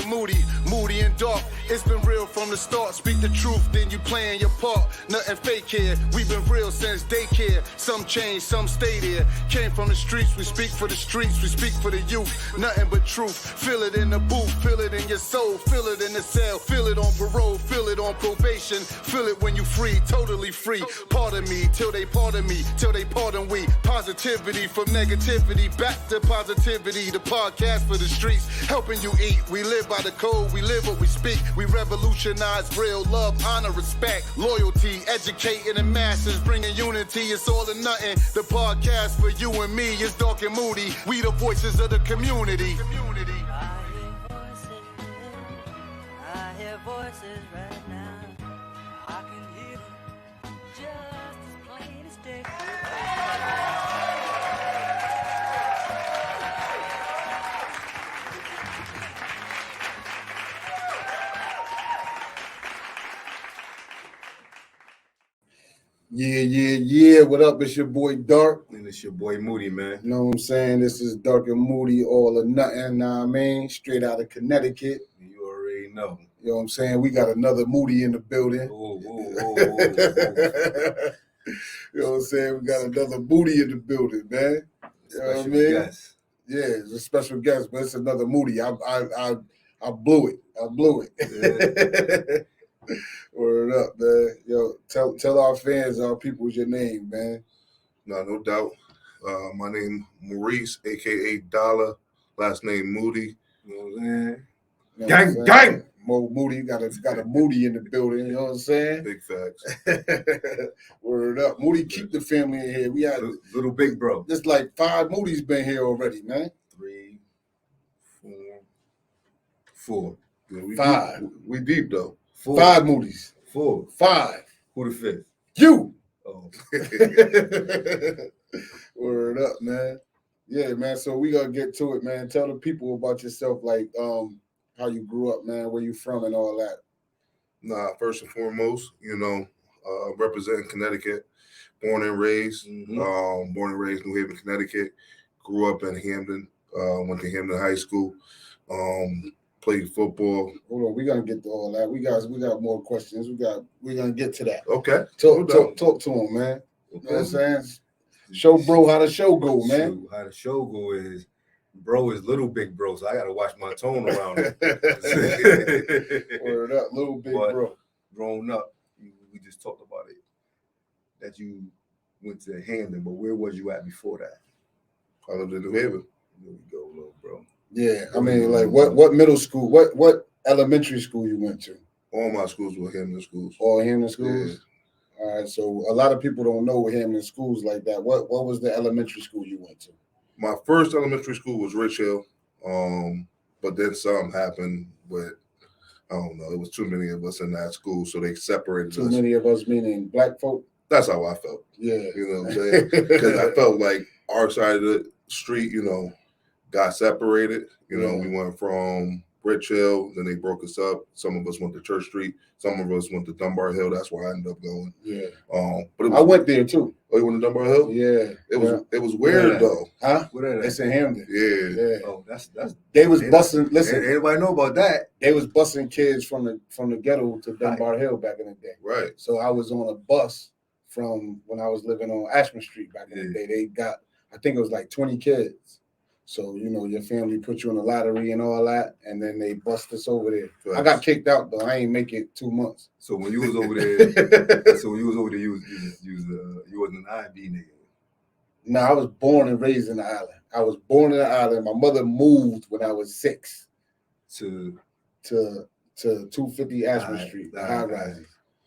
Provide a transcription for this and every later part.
and Moody, Moody and Darc. It's been real from the start. Speak the truth, then you playing your part. Nothing fake here. We've been real since daycare. Some change, some stay there. Came from the streets, we speak for the streets, we speak for the youth. Nothing but truth. Feel it in the booth, feel it in your soul, feel it in the cell, feel it on parole, feel it on probation, feel it when you free, totally free. Pardon me, till they pardon me, till they pardon we. Positivity from negativity, back to positivity. The podcast for the streets, helping you eat. We live by the code, we live what we speak. We revolutionize real love, honor, respect, loyalty, educating the masses, bringing unity. It's all or nothing. The podcast for you and me is Darc and Moody. We the voices of the community. I hear voices right now. I can hear them just as plain as day. Yeah. What up? It's your boy Darc. And it's your boy Moody, man. You know what I'm saying? This is Darc and Moody, all or nothing, know what I mean? Straight out of Connecticut. You already know. You know what I'm saying? We got another Moody in the building. Whoa. You know what I'm saying? We got another Moody in the building, man. You know what I mean? Guest. Yeah, it's a special guest, but it's another Moody. I blew it. Yeah. Word up, man. Yo, tell our fans, our people, your name, man. No doubt. My name Maurice, aka Dollar. Last name Moody. You know what I'm saying? You know what I'm saying? Gang. Mo Moody got a Moody in the building. You know what I'm saying? Big facts. Word up, Moody. Keep the family in here. We had Little big bro. just like 5 Moody's been here already, man. 3, 4. Yeah, we 5. We deep though. 4. 5 Moody's. 4. 5. Who the 5th? You. Oh. Word up, man. Yeah, man. So we gotta get to it, man. Tell the people about yourself, like how you grew up, man, where you from and all that. Nah, first and foremost, representing Connecticut. Born and raised. Born and raised New Haven, Connecticut. Grew up in Hamden. Went to Hamden High School. Played football. Hold on, we're gonna get to all that. We got more questions. We're gonna get to that. Okay. Talk to him, man. You know what I'm saying? Show bro how the show go, man. How the show go is, bro is little big bro, so I gotta watch my tone around it. Word up, little big But bro. Growing up, we just talked about it, that you went to Hamden, but where was you at before that? I lived in New Haven. There we go, little bro. Yeah, I mean, like what middle school, what elementary school you went to? All my schools were Hamden schools. All Hamden schools? All right, so a lot of people don't know Hamden schools like that. What was the elementary school you went to? My first elementary school was Rich Hill, but then something happened with, I don't know, it was too many of us in that school, so they separated Too us. many of us, meaning black folk? That's how I felt. Yeah. You know what I'm saying? Because I felt like our side of the street, got separated. We went from Rich Hill, then they broke us up. Some of us went to Church Street. Some of us went to Dunbar Hill. That's where I ended up going. Yeah. But I went there too. Oh, you went to Dunbar Hill? Yeah. It was weird though. Huh? What are It's in Hamden. Yeah. Oh, that's They was busing. Listen, everybody know about that. they was busing kids from the ghetto to Dunbar Hill back in the day. Right. So I was on a bus from when I was living on Ashman Street back in the day. They got, I think it was like 20 kids. So, your family put you in a lottery and all that, and then they bust us over there. Right. I got kicked out, though. I ain't make it 2 months. So when you was over there, you wasn't an IB nigga. No, I was born and raised in the island. I was born in the island. My mother moved when I was 6 To 250 Ashman Street, the high rise.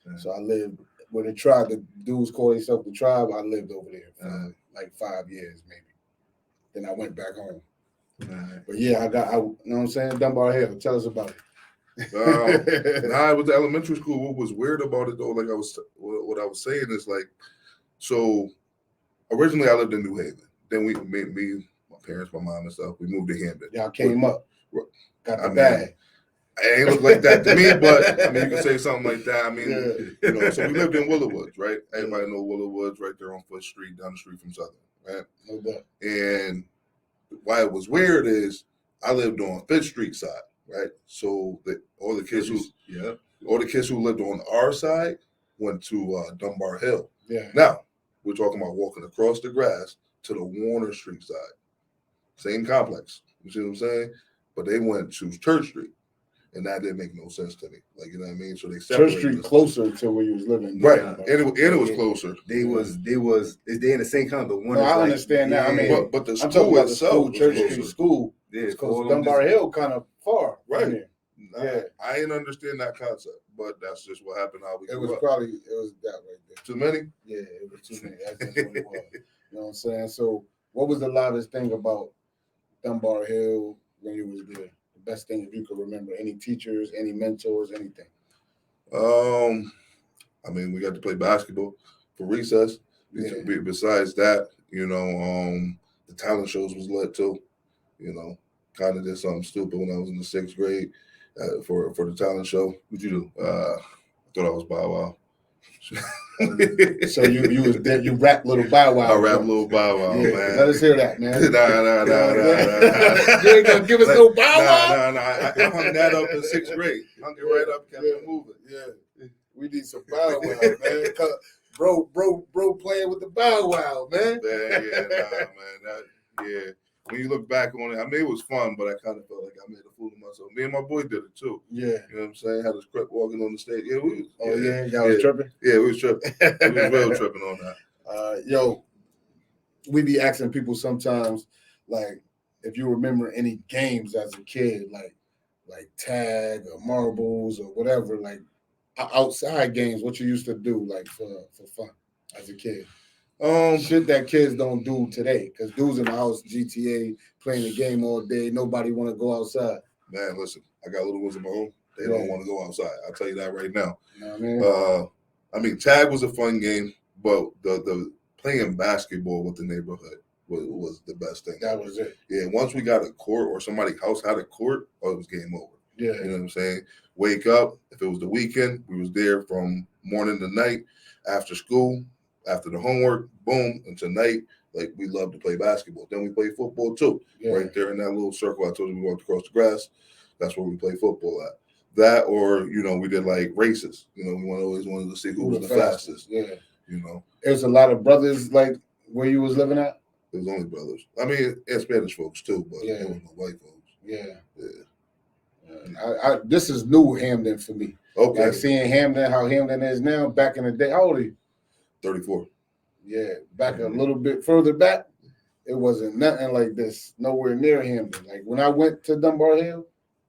Right. So I lived where the tribe, the dudes call themselves the tribe. I lived over there for like 5 years, maybe. Then I went back home. But yeah, you know what I'm saying? Dunbar Hill. Tell us about it. It was the elementary school. What was weird about it though, like what I was saying is like, so originally I lived in New Haven. Then me, my parents, my mom and stuff, we moved to Hamden. Y'all came up. Got the I mean, bag. It ain't look like that to me, but I mean, you can say something like that. I mean, so we lived in Willow Woods, right? Everybody know Willow Woods right there on Foot Street, down the street from Southern, right? No doubt. And why it was weird is I lived on Fifth Street side, right? So all the kids Yeah. who lived on our side went to Dunbar Hill. Yeah. Now we're talking about walking across the grass to the Warner Street side, same complex. You see what I'm saying? But they went to Church Street, and that didn't make no sense to me. Like, you know what I mean? So they separated Church Street us. closer to where you was living. Right, Yeah. and it was closer. They in the same kind of one. No, I understand that. I mean, but the I'm talking school about the itself school, was Church closer. Street School. Yeah, Because Dunbar Hill kind of far. Right. From here. Nah, Yeah. I didn't understand that concept, but that's just what happened. How we It grew was up. probably that right there. Too many. Yeah, it was too many. That's just what it was. You know what I'm saying? So, what was the loudest thing about Dunbar Hill when you was there? The best thing if you could remember? Any teachers, any mentors, anything? I mean, we got to play basketball for recess. Yeah. Besides that, you know, the talent shows was lit too. You know, kind of did something stupid when I was in the 6th grade for the talent show. What'd you do? I thought I was Bow Wow. So you was there, you rap little Bow Wow. I rap little Bow Wow, Yeah, man. let us hear that, man. Nah. You ain't gonna give us no Bow Wow? Nah. I hung that up in 6th grade. Hung it right up, kept it moving. Yeah. We need some Bow Wow, man. Bro playing with the Bow Wow, man. Yeah. When you look back on it, I mean, it was fun, but I kind of felt like I made a fool of myself. Me and my boy did it too. Yeah. You know what I'm saying? Had a script walking on the stage. Yeah, we was, Y'all was tripping? Yeah, we was tripping. We was real tripping on that. Yo, we be asking people sometimes, like, if you remember any games as a kid, like tag or marbles or whatever, like outside games, what you used to do, like for fun as a kid. Shit that kids don't do today, because dudes in the house, GTA, playing the game all day. Nobody want to go outside. Man, listen, I got little ones of my own. They don't want to go outside. I'll tell you that right now. You know what I mean? I mean, tag was a fun game, but the playing basketball with the neighborhood was the best thing. That was it. Yeah, once we got a court or somebody's house had a court, it was game over. Yeah. You know what I'm saying? Wake up. If it was the weekend, we was there from morning to night, after school, after the homework, boom, until night. Like, we love to play basketball. Then we play football too. Yeah. Right there in that little circle I told you we walked across the grass. That's where we play football at. That, or, you know, we did like races. You know, we always wanted to see who was the fastest. Yeah. You know. There's a lot of brothers like where you was living at? It was only brothers. I mean, and Spanish folks too, but Yeah. it was no white folks. Yeah. Yeah. I this is new Hamden for me. Okay. Like seeing Hamden, how Hamden is now. Back in the day, how old are you? 34. Yeah, back a little bit further back, it wasn't nothing like this. Nowhere near Hamden. Like when I went to Dunbar Hill,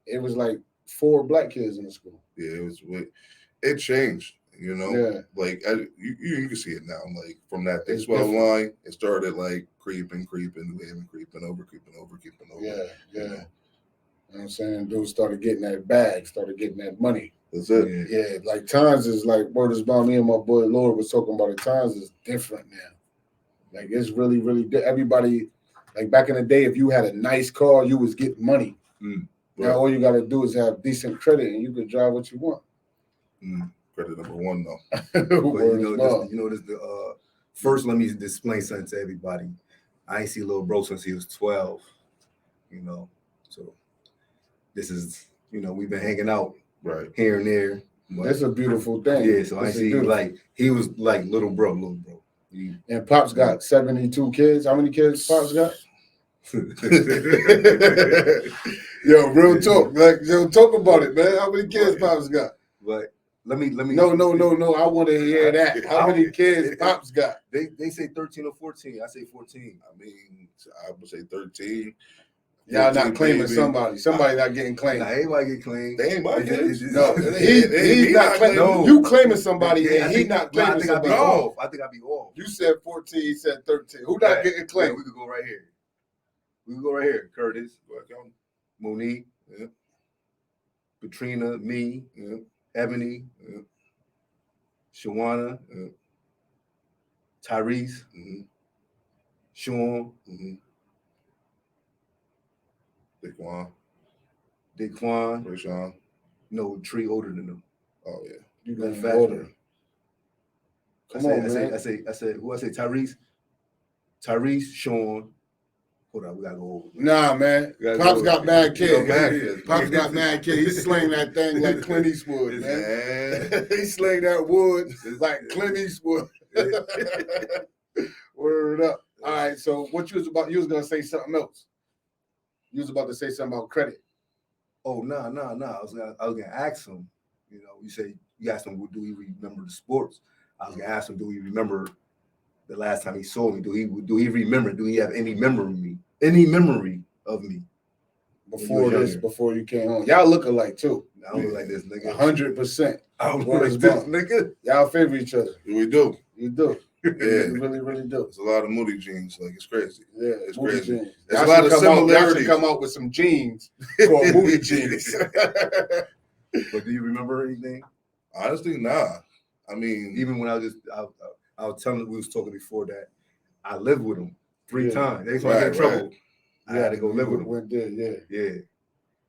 it was like 4 black kids in the school. Yeah, it changed. You know, Yeah. like you can see it now. Like from that It's 12 different. line, it started like creeping, creeping over. Yeah. You know? You know what I'm saying? Dudes started getting that bag, started getting that money. That's it. Yeah, like times is like word is about me and my boy Lord was talking about it. Times is different now. Like it's really, everybody, like back in the day, if you had a nice car, you was getting money. Right. Now all you gotta do is have decent credit and you can drive what you want. Credit number 1 though. But Word you is know, bond. this first, let me explain something to everybody. I ain't see little bro since he was 12. You know, so this is, you know, we've been hanging out Right. here and there. But That's a beautiful thing. yeah, so I This is see beautiful. like he was like little bro. And Pops got 72 kids. How many kids Pops got? Yo, real talk. Like, yo, talk about it, man. How many kids Pops got? But let me. No. I want to hear that. How many kids Pops got? They say 13 or 14. I say 14. I mean, I would say 13. Y'all not 14, claiming baby. somebody. Somebody not getting claimed. Nah, everybody get claimed. They ain't my kids. No, He he's not claiming. no. You claiming somebody Yeah, and he not claiming I think I'd be somebody. off. I think I'd be off. You said 14, he said 13. Who not Right. getting Yeah, claimed? we could go right here. We can go right here. Curtis, Monique, Yeah. Katrina, me, Yeah. Ebony, Yeah. Shawana, Yeah. Tyrese, Mm-hmm. Sean, Mm-hmm. Daquan, Daquan. Rashawn. No, Tree older than them. Oh yeah. You That's going faster. older. Come on, I man. say, who I say? Tyrese, Sean, Hold on, we gotta go over. Nah, man. We gotta Pops go got over. mad You know, kid. mad kids. Pops got mad kid. He slang that thing like Clint Eastwood, man. Man. He slang that wood like Clint Eastwood. Word up. All right, so what you was about? You was gonna say something else. You was about to say something about credit. Oh no. I was gonna ask him. You know, you say you asked him, do he remember the sports? I was gonna ask him, do he remember the last time he saw me? Do he remember? Do he have any memory of me? Before this, before you came home. Y'all look alike too. I don't look like this nigga. 100%. I don't look like this nigga. Y'all favor each other. We do. You do. Yeah. You really, really do. There's a lot of Moody genes. Like, it's crazy. Yeah, It's Moody crazy. jeans. There's a Y'all lot of should y'all similarities. should come out with some jeans called Moody jeans. But do you remember anything? Honestly, nah. I mean, Even when I was telling we was talking before that I lived with him 3 times. Every time I get in trouble, I had to go live with him. Went there, yeah. Yeah.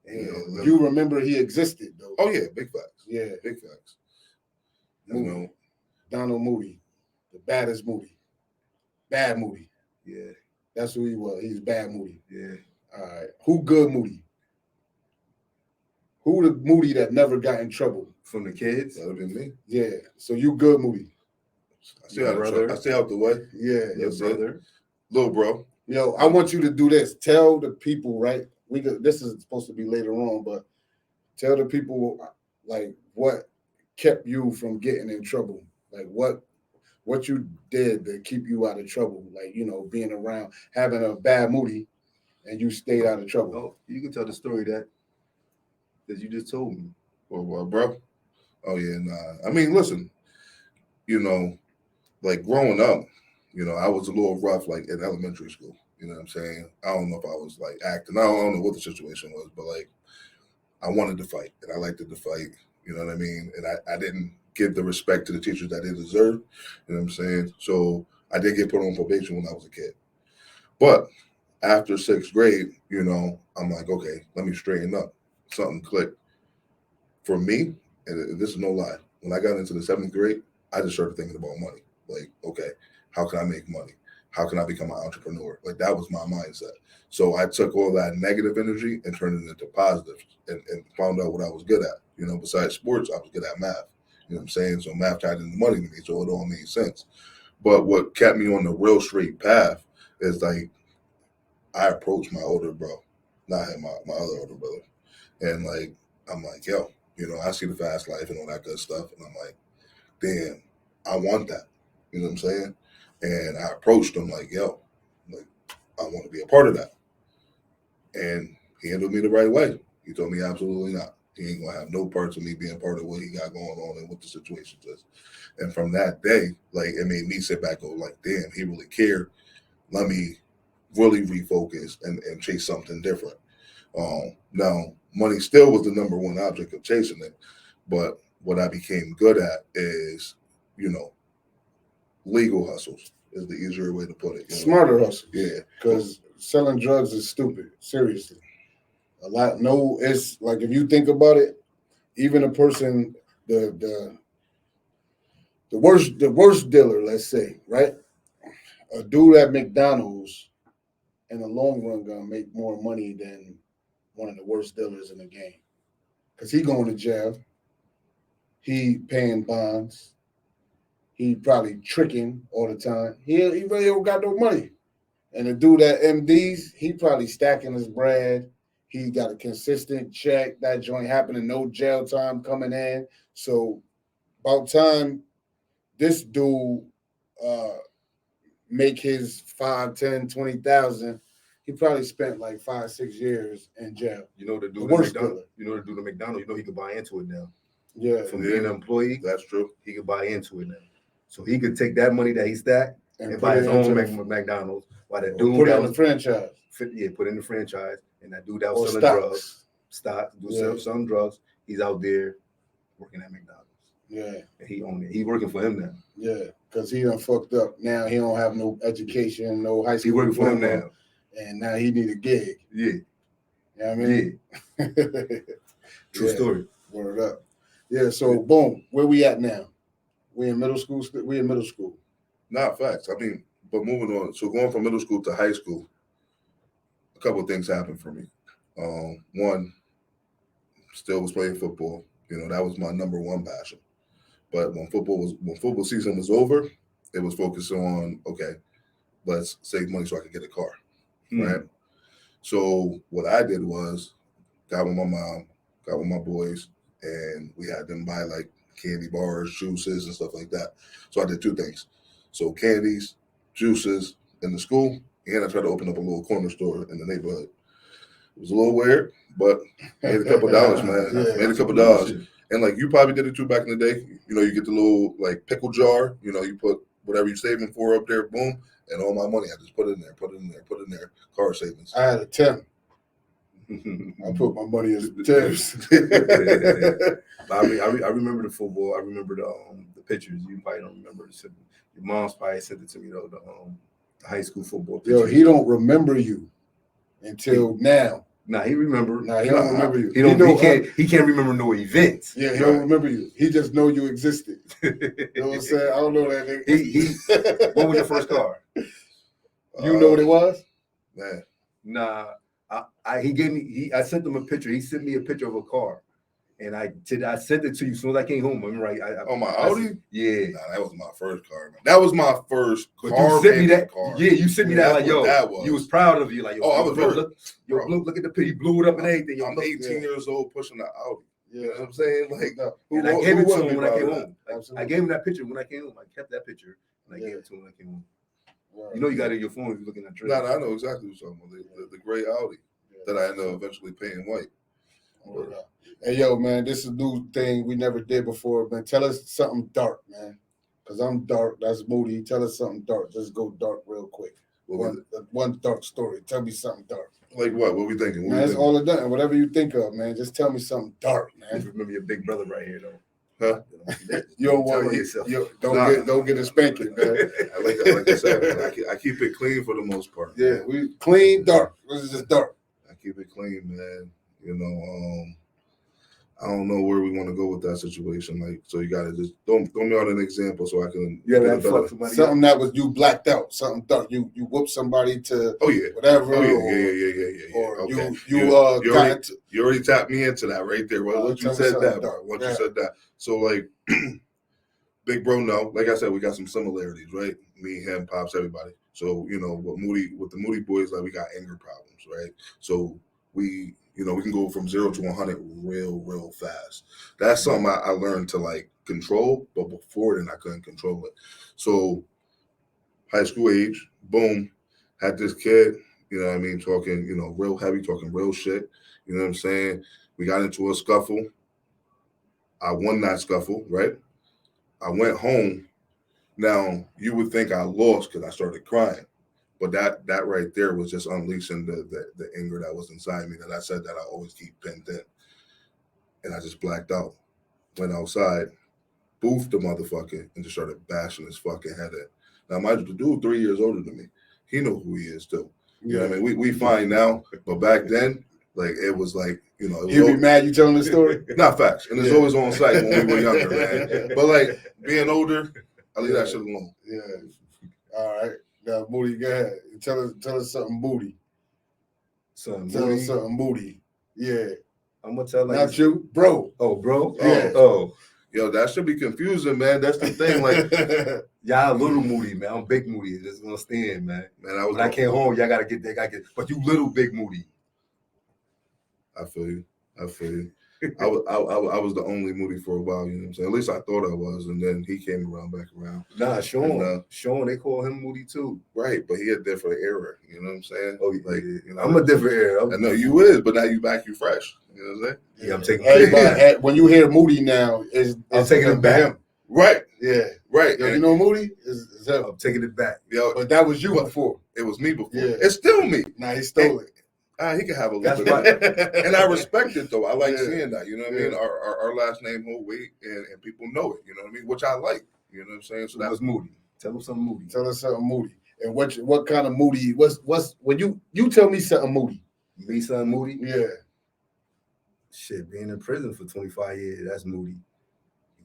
Yeah. You remember he existed though. oh yeah, big facts. Yeah. Big facts. You Moody. know, Donald Moody, the baddest Moody. Bad Moody. Yeah. That's who he was. He's bad Moody. Yeah. All right. Who good Moody? Who the Moody that never got in trouble? From the kids. that'd be me. Yeah. So you good Moody. I stay out the way. Yeah. Your That's it. brother. Little bro. Yo, I want you to do this. Tell the people, right? This is supposed to be later on, but tell the people like what kept you from getting in trouble. Like what you did to keep you out of trouble. Like, you know, being around, having a bad Moody and you stayed out of trouble. Oh, you can tell the story that you just told me. Well, bro. Oh yeah, nah. I mean, listen, you know, like growing up, you know, I was a little rough, like in elementary school. You know what I'm saying? I don't know if I was like acting. I don't know what the situation was, but like I wanted to fight and I liked to fight. You know what I mean? And I didn't give the respect to the teachers that they deserved. You know what I'm saying? So I did get put on probation when I was a kid. But after 6th grade, you know, I'm like, okay, let me straighten up. Something clicked. For me, and this is no lie, when I got into the 7th grade, I just started thinking about money. Like, okay, how can I make money? How can I become an entrepreneur? Like, that was my mindset. So I took all that negative energy and turned it into positive and found out what I was good at. You know, besides sports, I was good at math. You know what I'm saying? So math tied into money to me, so it all made sense. But what kept me on the real straight path is like, I approached my older bro, not him, my other older brother. And like, I'm like, yo, you know, I see the fast life and all that good stuff. And I'm like, damn, I want that. You know what I'm saying? And I approached him like, yo, like, I want to be a part of that. And he handled me the right way. He told me absolutely not. He ain't gonna have no parts of me being part of what he got going on and what the situation is. And from that day, like, it made me sit back and go like, damn, he really cared. Let me really refocus and chase something different. Now, money still was the number one object of chasing it, but what I became good at is, you know, legal hustles is the easier way to put it. You know? Smarter hustles. Yeah. Because selling drugs is stupid. Seriously. It's like if you think about it, even a person, the worst dealer, let's say, right? A dude at McDonald's in the long run gonna make more money than one of the worst dealers in the game. Because he going to jail. He paying bonds. He probably tricking all the time. He really don't got no money. And the dude at MD's, he probably stacking his bread. He got a consistent check. That joint happening, no jail time coming in. So about time this dude make his 5, 10, 20,000, he probably spent like 5, 6 years in jail. You know the dude The at worst McDonald's. You know the dude at McDonald's. You know he could buy into it now. Yeah. From being an employee, That's true. he could buy into it now. So he could take that money that he stacked and put buy his it own into McDonald's. While that or dude put it that in the was franchise. put in the franchise, and that dude that Or was selling stocks. drugs, selling drugs. He's out there working at McDonald's. Yeah. And he owned it. He working for him now. Yeah. Because he done fucked up. Now he don't have no education, no high He school working for him diploma, now. and now he need a gig. Yeah. You know what I mean? Yeah. True Yeah. story. Word up. Yeah, so boom, where we at now? We in middle school? We in middle school. Not facts. I mean, but moving on. So going from middle school to high school, couple of things happened for me. One, still was playing football. You know, that was my number one passion. But when football season was over, it was focused on, okay, let's save money so I could get a car, right? So what I did was got with my mom, got with my boys, and we had them buy like candy bars, juices, and stuff like that. So I did two things. So candies, juices in the school, and I tried to open up a little corner store in the neighborhood. It was a little weird, but made a couple dollars, man. Yeah, made a couple dollars. And like you probably did it too back in the day. You know, you get the little like pickle jar, you know, you put whatever you're saving for up there, boom, and all my money, I just put it in there, car savings. I had a 10. I put my money as tips. I remember the football. I remember the pictures. You probably don't remember. Your mom's probably sent it to me though. The high school football pictures. Yo, he don't remember you until now. Nah, he remember. Nah, he don't remember you. He can't remember no events. Yeah, he don't remember you. He just know you existed. You know what I'm saying? I don't know that nigga. What was your first car? You know what it was? Man. Nah, I sent him a picture. He sent me a picture of a car, and I sent it to you as soon as I came home. I'm right. My Audi? Yeah. Nah, that was my first car, man. That was my first But car. you sent me that car. Yeah, you sent me that like, yo, that was. you was proud of you. Like, yo, I was very. look at the picture. He blew it up and everything. Yo, I'm 18 years old pushing the Audi. Yeah. You know what I'm saying? Like, and I gave it to him when I came home. Absolutely. I gave him that picture when I came home. I kept that picture and I gave it to him when I came home. Right. You know, you got it in your phone if you're looking at trailers. I know exactly what you're talking about. The gray Audi that I ended up eventually painting white. Hey, yo, man, this is a new thing we never did before, man. Tell us something dark, man. Because I'm dark. That's Moody. Tell us something dark. Just go dark real quick. One dark story. Tell me something dark. Like what? What we thinking? Man, that's all it done. Whatever you think of, man. Just tell me something dark, man. Remember your big brother right here, though. Huh? You don't want yourself. Don't get a spanking, man. like I said, man, I keep it clean for the most part. Yeah, we clean dark. This is just dark. I keep it clean, man. You know, I don't know where we want to go with that situation. Like, so you gotta just throw me out an example so I can. Something that was you blacked out. Something dark. You whooped somebody to. Oh yeah. Whatever. Oh yeah. Or okay. you already tapped me into that right there. Well, once you said that, once you said that, so like, big bro, no. Like I said, we got some similarities, right? Me, him, pops, everybody. So you know, with the Moody boys, like we got anger problems, right? So we can go from 0 to 100 real fast. That's something I learned to like control, but before then I couldn't control it. So high school age, boom, had this kid, you know what I mean, talking, real heavy, talking real shit. You know what I'm saying? We got into a scuffle. I won that scuffle, right? I went home. Now, you would think I lost because I started crying. But that right there was just unleashing the anger that was inside me that I said that I always keep pent in. And I just blacked out. Went outside, boofed the motherfucker, and just started bashing his fucking head in. Now, mind you, the dude 3 years older than me. He know who he is, too. You know what I mean? We fine now, but back then, like, it was like, it was you be mad you telling the story? Not facts. And it's always on site when we were younger, man. But, like, being older, I leave that shit alone. Yeah. All right. Now, Moody, go ahead. Tell us something Moody. Tell us something Moody. Yeah. I'm gonna tell not you, bro. Oh, bro. Yeah. Oh. Yo, that should be confusing, man. That's the thing. Like, y'all little Moody, man. I'm big Moody. This is gonna stand, man. Man, when I came home, y'all gotta get there. But you little big Moody. I feel you. I was the only Moody for a while, you know what I'm saying? At least I thought I was, and then he came back around. Nah, Sean, they call him Moody too. Right, but he a different era, you know what I'm saying? Oh, like, I'm a different era. I know you is, but now you fresh, you know what I'm saying? Yeah, I'm taking everybody. When you hear Moody now, I'm taking it back. Him. Right. Yeah. Right. Yo, you know Moody? Is him. I'm taking it back. Yo, but that was you before. It was me before. Yeah. It's still me. Nah, he stole it. He can have a little bit of it. And I respect it, though. I like seeing that, you know what I mean? Our last name hold weight, and people know it, you know what I mean? Which I like, you know what I'm saying? So that was Moody. Tell us something Moody. Tell us something Moody. And what kind of Moody, what's when you tell me something Moody. Me something Moody? Yeah. Shit, being in prison for 25 years, that's Moody.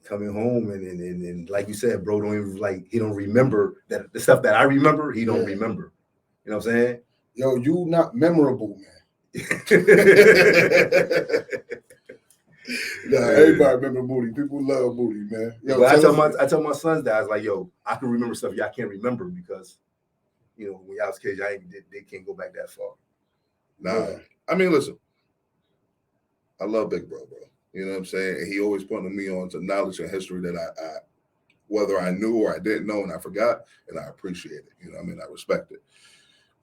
Coming home and like you said, bro, don't even he don't remember that the stuff that I remember, he don't remember. You know what I'm saying? Yo, you not memorable, man. Nah, everybody remember Moody. People love Moody, man. Yo, But I tell my sons that I was like, yo, I can remember stuff y'all can't remember because, you know, when y'all was kids, they can't go back that far. Nah, I mean, listen, I love Big Bro, bro. You know what I'm saying? And he always pointed me on to knowledge and history that I whether I knew or I didn't know and I forgot, and I appreciate it. You know what I mean? I respect it.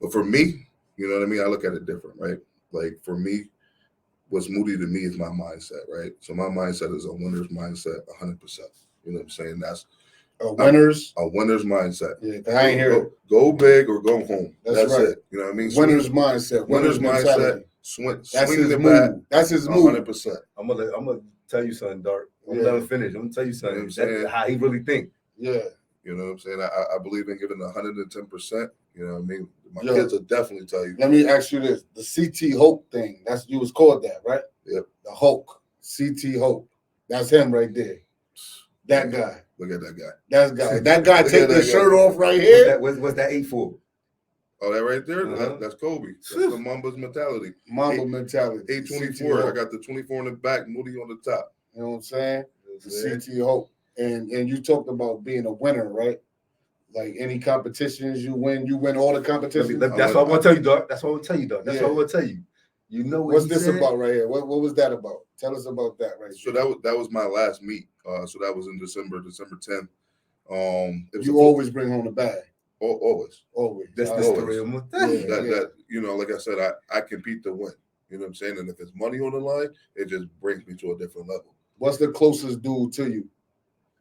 But for me, you know what I mean? I look at it different, right? Like for me, what's Moody to me is my mindset, right? So my mindset is a winner's mindset, 100%. You know what I'm saying? That's a winner's mindset. Yeah, I ain't hear it. Go big or go home. That's right. it. You know what I mean? Winner's mindset. Winner's mindset. That's Swing his the move. bat. That's his move. 100%. I'm gonna tell you something, Darc. I'm gonna let him finish. I'm gonna tell you something. You know what I'm saying? How he really think. Yeah. You know what I'm saying? I believe in giving 110%. You know what I mean? My kids will definitely tell you. Let me ask you this: the CT Hope thing. That's you was called that, right? Yep. The Hulk, CT Hope. That's him right there. That guy. Look at that guy. That guy take his shirt off right here. What's that 8 for? Oh, that right there? That's Kobe. That's the Mamba's mentality. Mentality. 824. I got the 24 in the back, Moody on the top. You know what I'm saying? The CT Hope. And you talked about being a winner, right? Like any competitions you win all the competitions. That's what I want to tell you, Darc. That's what I want to tell you, Darc. That's what I want to tell you. You know what's this about right here? What was that about? Tell us about that right so here. that was my last meet. So that was in December 10th. You always bring home the bag. Always. That's the story. That you know, like I said, I compete to win. You know what I'm saying? And if it's money on the line, it just brings me to a different level. What's the closest dude to you?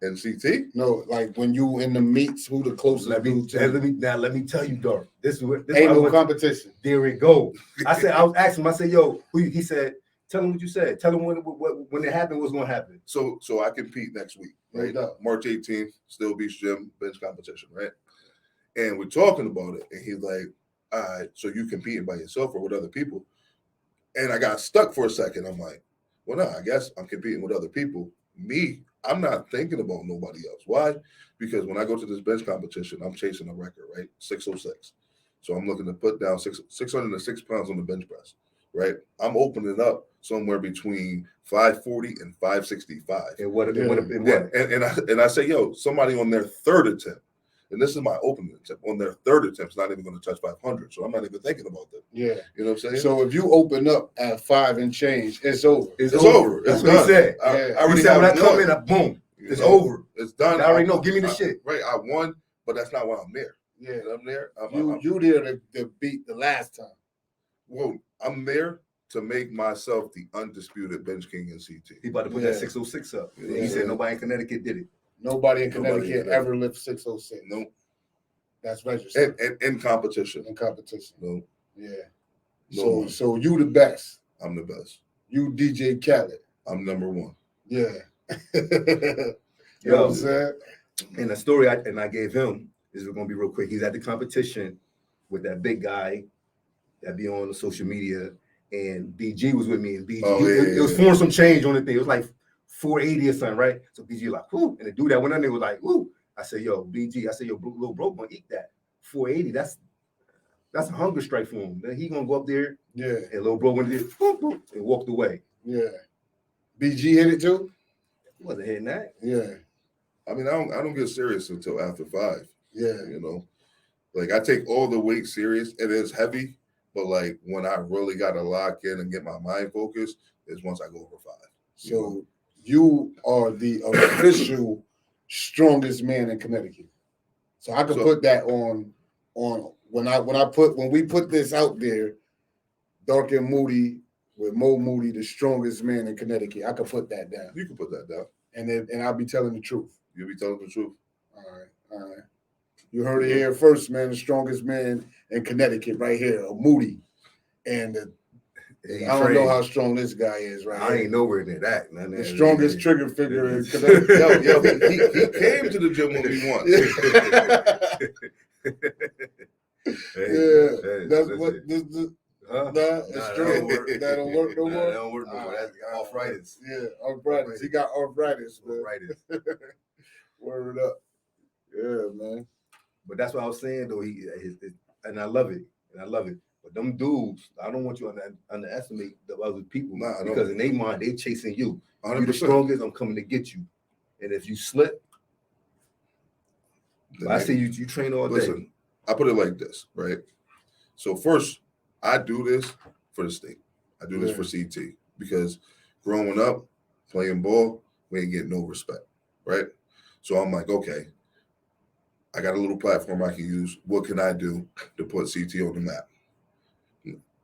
NCT? No, like when you in the meets, who the closest dude to you? Let me tell you, Darc. This ain't no competition. There we go. I was asking him, I said, yo, he said, tell him what you said. Tell him when it happened, what's gonna happen. So I compete next week, right? March 18th, Still Beach Gym bench competition, right? And we're talking about it, and he's like, all right, so you competing by yourself or with other people? And I got stuck for a second. I'm like, well, no, I guess I'm competing with other people. Me, I'm not thinking about nobody else. Why? Because when I go to this bench competition, I'm chasing a record, right? 606. So I'm looking to put down 606 pounds on the bench press, right? I'm opening up somewhere between 540 and 565. And I say, yo, somebody on their third attempt, and this is my opening attempt, on their third attempt is not even going to touch 500. So I'm not even thinking about that. Yeah. You know what I'm saying? So if you open up at 5 and change, it's over. It's over. That's what he said. I already said when I come won. in, boom, it's over. It's done. I already know. Give me the shit. Right. I won, but that's not why I'm there. Yeah. I'm there. You there to beat the last time. Well, I'm there to make myself the undisputed bench king in CT. He about to put that 606 up. Yeah. He said nobody in Connecticut did it. Nobody in Connecticut ever lift 606. Nope. That's registered. And in competition. In competition. No. Yeah. So you the best. I'm the best. You DJ Khaled. I'm number one. Yeah. You know what I'm saying? And the story I gave him is going to be real quick. He's at the competition with that big guy that be on the social media, and BG was with me, and BG, it was forming some change on the thing. It was like 480 or something, right? So BG like, whoo, and the dude that went on there was like, whoo. I said, yo, BG, yo, little bro gonna eat that. 480, that's a hunger strike for him. Then he gonna go up there, and little bro went there, boop, boop, and walked away. Yeah. BG hit it too? He wasn't hitting that. Yeah. I mean, I don't get serious until after 5. Yeah. You know, like I take all the weight serious. It is heavy, but like when I really got to lock in and get my mind focused is once I go over 5. So you are the official strongest man in Connecticut. So I could put that on when we put this out there, Darc and Moody with Mo Moody, the strongest man in Connecticut. I could put that down. You can put that down. And I'll be telling the truth. You'll be telling the truth. All right. You heard it here first, man. The strongest man in Connecticut, right here, Moody. And I don't know how strong this guy is, right? I ain't nowhere near that. The strongest trigger figure in Connecticut. Yo, he came to the gym when we won. That's what this. It's true. That don't work no more. That don't work no more. That's arthritis. Yeah, arthritis. He got arthritis, man. Arthritis. Word up. Yeah, man. But that's what I was saying, though. And I love it. But them dudes, I don't want you to underestimate the other people Nah, I because don't. in their mind, they chasing you. 100%. You're the strongest. I'm coming to get you. And if you slip, I see you train all day. Listen, I put it like this, right? So first, I do this for the state. I do this for CT because growing up, playing ball, we ain't getting no respect, right? So I'm like, okay, I got a little platform I can use. What can I do to put CT on the map?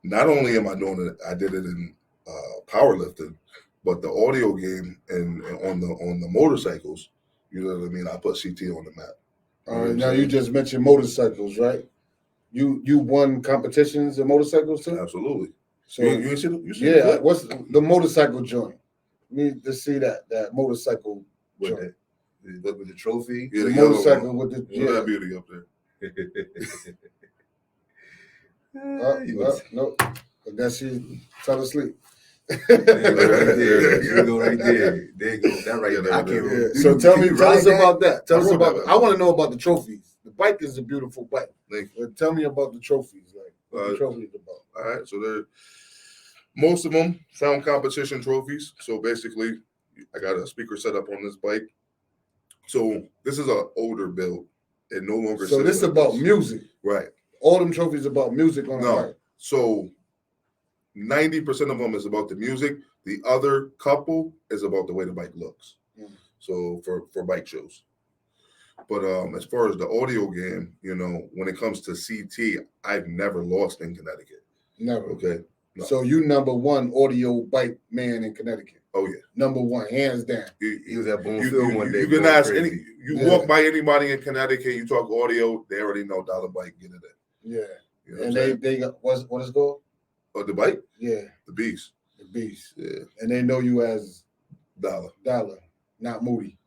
Not only am I doing it, I did it in powerlifting, but the audio game and on the motorcycles, you know what I mean? I put CT on the map. All right, now you just mentioned motorcycles, right? You won competitions in motorcycles too? Absolutely. So you see the clip? what's the motorcycle joint? Need to see that motorcycle With joint. with the trophy. Yeah, The the yellow motorcycle one. with the Look at that beauty up there. no, I guess she fell asleep. There you go right there. There you go right there. There you go. That right there. I can't remember. Yeah. So tell us about that. Tell I us wrote about. that. I want to know about the trophies. The bike is a beautiful bike. Thank But tell me about the trophies. Like what the trophies about. All right, so most of them sound competition trophies. So basically, I got a speaker set up on this bike. So this is an older build. It no longer. So this is about music, right? All them trophies about music on the bike. So 90% of them is about the music. The other couple is about the way the bike looks. So for bike shows. But as far as the audio game, you know, when it comes to CT, I've never lost in Connecticut. Never. Okay. No. So you number one audio bike man in Connecticut. Oh yeah. Number one, hands down. He was at Bonefield one day. You can ask crazy. walk by anybody in Connecticut, you talk audio, they already know Dollar Bike, get it in. Yeah. You know And what they got what is it called? Oh, the bike? Yeah. The Beast. The Beast. Yeah. And they know you as Dollar, not Moody.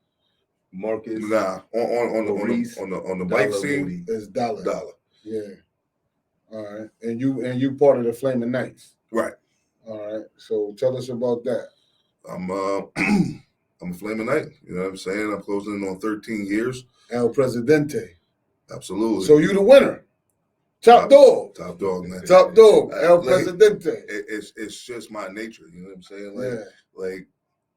Marcus. Nah, on Maurice, the bike scene, Moody. It's Dollar. Dollar. Yeah. All right. And you part of the Flaming Knights. Right. All right. So tell us about that. I'm I'm a Flaming Knight. You know what I'm saying? I'm closing in on 13 years. El Presidente. Absolutely. So you the winner. Top dog. Top dog, man. Top dog. El Like, Presidente. It's just my nature. You know what I'm saying? Yeah. Like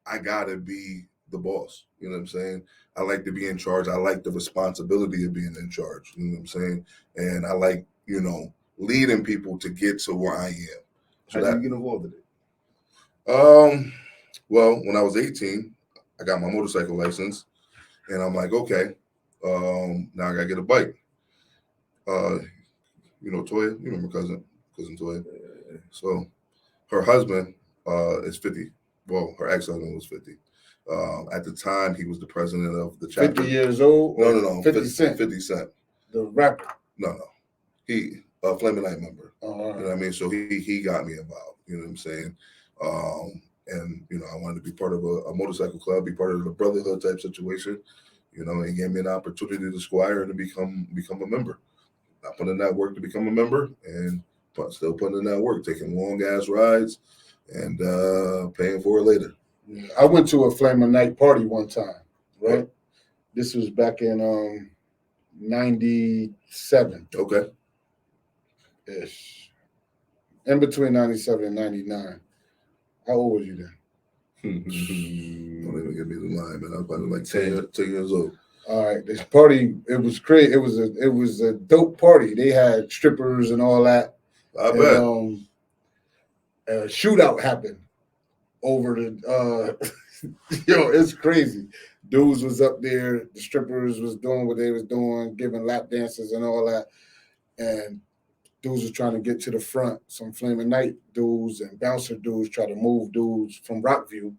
I gotta be the boss. You know what I'm saying? I like to be in charge. I like the responsibility of being in charge. You know what I'm saying? And I like, you know, leading people to get to where I am. So How did you get involved in it? Well, when I was 18, I got my motorcycle license, and I'm like, okay, now I gotta get a bike. You know, Toya, you remember cousin Toya? So her husband is 50. Well, her ex-husband was 50. At the time, he was the president of the chapter. 50 years old? No. 50 Cent. 50 Cent. The rapper. No. He a Flaming Knight member. Oh, all You know right. what I mean? So he got me involved. You know what I'm saying? And you know, I wanted to be part of a motorcycle club, be part of the brotherhood type situation. You know, and gave me an opportunity to squire and to become a member. I put in that work to become a member, and still putting in that work, taking long ass rides, and paying for it later. Yeah. I went to a Flaming Night party one time, right? This was back in 97 Okay. ish. In between 97 and 99. How old was you then? Don't even give me the line, man. I was probably like 10 years old. All right, this party, it was crazy. It was a dope party. They had strippers and all that. I bet. A shootout happened over the yo, it's crazy. Dudes was up there, the strippers was doing what they was doing, giving lap dances and all that. And dudes was trying to get to the front. Some Flaming Night dudes and bouncer dudes try to move dudes from Rockview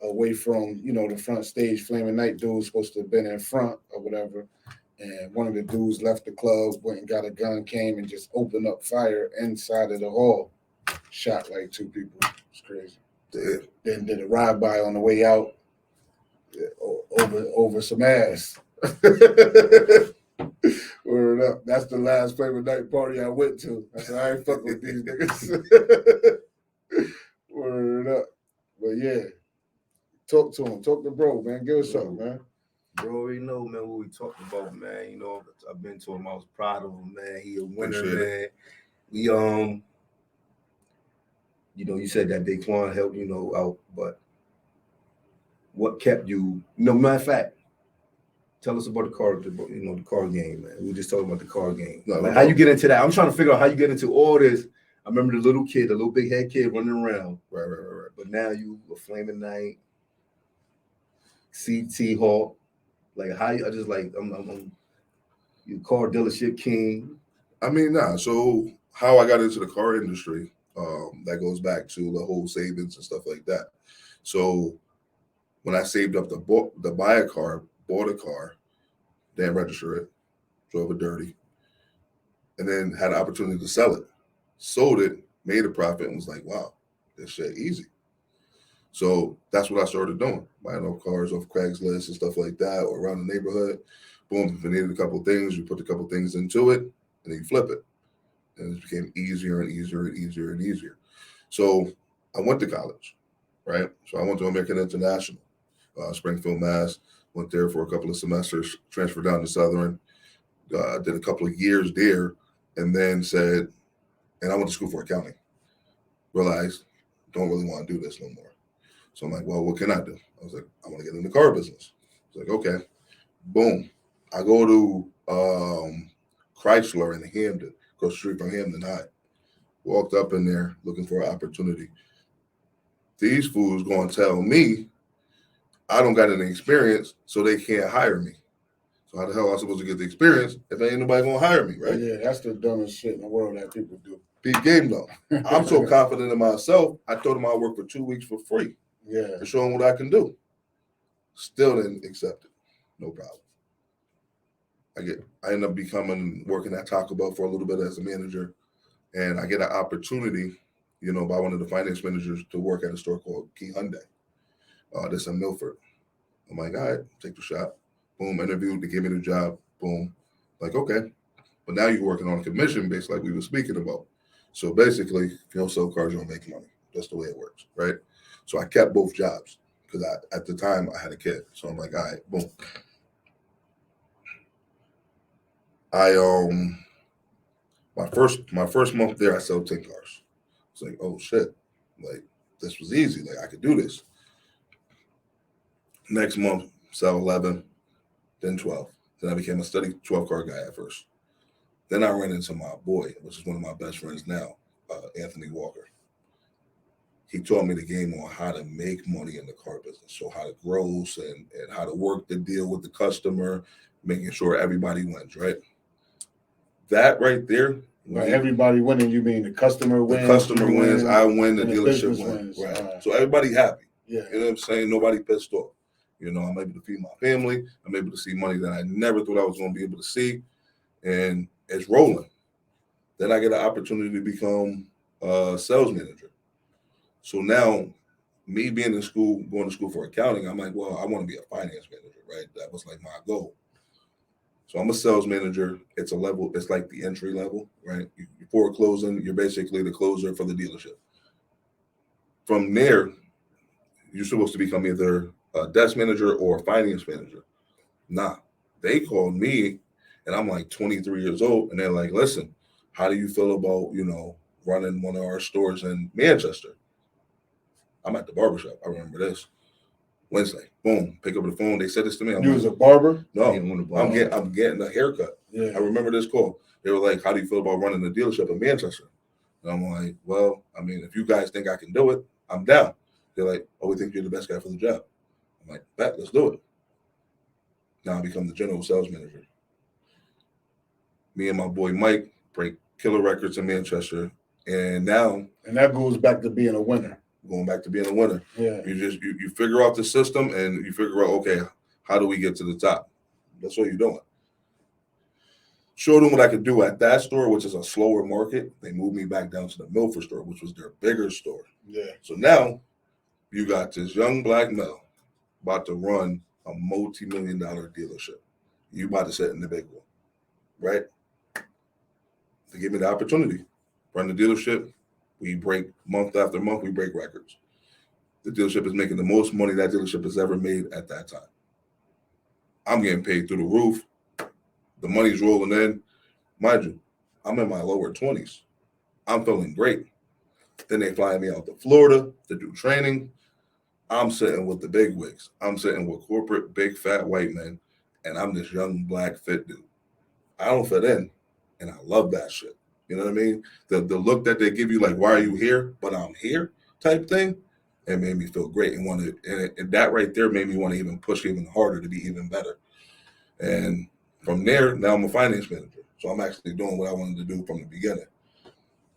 away from, you know, the front stage. Flaming Night dudes supposed to have been in front or whatever. And one of the dudes left the club, went and got a gun, came and just opened up fire inside of the hall. Shot like 2 people. It's crazy. Damn. Then did a ride-by on the way out over some ass. Word up. That's the last Flaming Night party I went to. I said, I ain't fucking with these niggas. Word up. But yeah, talk to him. Talk to bro, man. Give us something, man. Bro, already know, man, what we talked about, man. You know, I've been to him. I was proud of him, man. He a winner, Appreciate man. We you said that Daquan helped out, but what kept you? No, matter of fact, tell us about the car game, man. We were just talking about the car game. No, how you get into that? I'm trying to figure out how you get into all this. I remember the little big head kid running around. Right. But now you a Flaming Knight, CT Hawk. Like how you? I just like I'm you car dealership king. I mean, so how I got into the car industry, that goes back to the whole savings and stuff like that. So when I saved up to buy a car, bought a car, didn't register it, drove it dirty, and then had an opportunity to sell it. Sold it, made a profit, and was like, wow, this shit easy. So that's what I started doing, buying up cars off Craigslist and stuff like that, or around the neighborhood. Boom, if you needed a couple of things, you put a couple of things into it, and then you flip it. And it became easier and easier and easier and easier. So I went to college, right? So I went to American International, Springfield, Mass. Went there for a couple of semesters, transferred down to Southern, did a couple of years there, and then said, and I went to school for accounting. Realized, don't really want to do this no more. So I'm like, well, what can I do? I was like, I want to get in the car business. I was like, okay. Boom. I go to Chrysler in Hamden, across the street from Hamden High. Walked up in there looking for an opportunity. These fools going to tell me I don't got any experience, so they can't hire me. So how the hell am I supposed to get the experience if ain't nobody going to hire me, right? Yeah, that's the dumbest shit in the world that people do. Big game, though. I'm so confident in myself, I told them I'll work for 2 weeks for free Yeah. to show them what I can do. Still didn't accept it. No problem. I end up working at Taco Bell for a little bit as a manager, and I get an opportunity, by one of the finance managers to work at a store called Key Hyundai. That's in Milford. I'm like, all right, take the shot. Boom, interviewed, they gave me the job. Boom. Like, okay. But now you're working on a commission base like we were speaking about. So basically, if you don't sell cars, you don't make money. That's the way it works, right? So I kept both jobs because at the time I had a kid. So I'm like, all right, boom. My first month there, I sold 10 cars. It's like, oh shit, like this was easy. Like I could do this. Next month, sell 11, then 12. Then I became a steady 12-car guy at first. Then I ran into my boy, which is one of my best friends now, Anthony Walker. He taught me the game on how to make money in the car business. So how to gross and how to work the deal with the customer, making sure everybody wins, right? That right there. By everybody winning, you mean the customer wins? The customer wins, I win, the dealership wins. Right. So everybody happy. Yeah. You know what I'm saying? Nobody pissed off. I'm able to feed my family. I'm able to see money that I never thought I was going to be able to see. And it's rolling. Then I get an opportunity to become a sales manager. So now, me being in school, going to school for accounting, I'm like, well, I want to be a finance manager, right? That was like my goal. So I'm a sales manager. It's a level, it's like the entry level, right? Before closing, you're basically the closer for the dealership. From there, you're supposed to become either a desk manager or a finance manager. Nah, they called me and I'm like 23 years old. And they're like, listen, how do you feel about, running one of our stores in Manchester? I'm at the barbershop. I remember this. Wednesday, boom, pick up the phone. They said this to me. You was a barber? No, I'm getting a haircut. Yeah. I remember this call. They were like, how do you feel about running the dealership in Manchester? And I'm like, well, I mean, if you guys think I can do it, I'm down. They're like, oh, we think you're the best guy for the job. I'm like, bet, let's do it. Now I become the general sales manager. Me and my boy Mike break killer records in Manchester. And that goes back to being a winner. Going back to being a winner. Yeah. You figure out the system and you figure out, okay, how do we get to the top? That's what you're doing. Showed them what I could do at that store, which is a slower market. They moved me back down to the Milford store, which was their bigger store. Yeah. So now you got this young black male about to run a multi-million-dollar dealership. You about to sit in the big one, right? They give me the opportunity. Run the dealership. We break month after month, we break records. The dealership is making the most money that dealership has ever made at that time. I'm getting paid through the roof. The money's rolling in. Mind you, I'm in my lower 20s. I'm feeling great. Then they fly me out to Florida to do training. I'm sitting with the big wigs. I'm sitting with corporate, big, fat white men, and I'm this young, black, fit dude. I don't fit in, and I love that shit. You know what I mean? The look that they give you, like, why are you here? But I'm here type thing, it made me feel great and wanted, and that right there made me want to even push even harder to be even better. And from there, now I'm a finance manager. So I'm actually doing what I wanted to do from the beginning.